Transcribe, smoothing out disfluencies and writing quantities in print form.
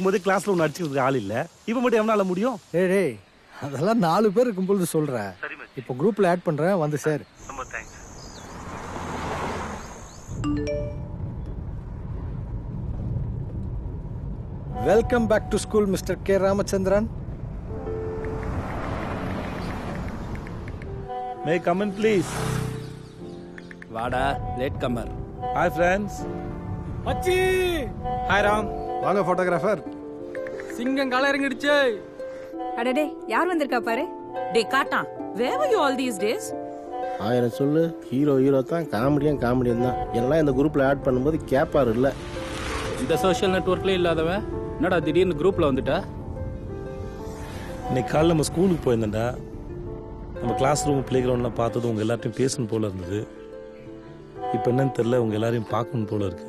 போதே கிளாஸ்ல ஒன்று அடிச்சுக்கிறதுக்கு ஆள் இல்ல, இப்ப மட்டும் எவனால முடியும்? டேய் அதெல்லாம் 4 பேர் இருக்கும்போது சொல்றேன். இப்போ குரூப்ல ஆட் பண்றேன், வந்து சேர். ரொம்ப thanks. Welcome back to school mister K Ramachandran. May come in please. வாடா லேட் கம்மர். Hi friends. மச்சி ஹாய் ராம். வாங்க போட்டோகிராஃபர். சிங்கம் கால இறங்கிடுச்சு. அடடே யார் வந்திருக்கா பாரு. டே காட்டான், where were you all these days? ஆயிரம் சொல்லு, ஹீரோ தான், காமெடியன் தான். எல்லாம் இந்த குரூப்ல ஆட் பண்ணும்போது கேப்பார் இல்ல. இந்த சோஷியல் நெட்வொர்க்லயே இல்லாதவன் என்னடா திடீர்னு குரூப்ல வந்துட்டா? இன்னைக்கு காலையில் நம்ம ஸ்கூலுக்கு போயிருந்தேன்டா. நம்ம கிளாஸ் ரூம் பிளே கிரவுண்ட்லாம் பார்த்தது உங்க எல்லாத்தையும் பேசணும் போல இருந்தது. இப்போ என்னன்னு தெரியல, உங்க எல்லாரையும் பார்க்கணும் போல இருக்கு.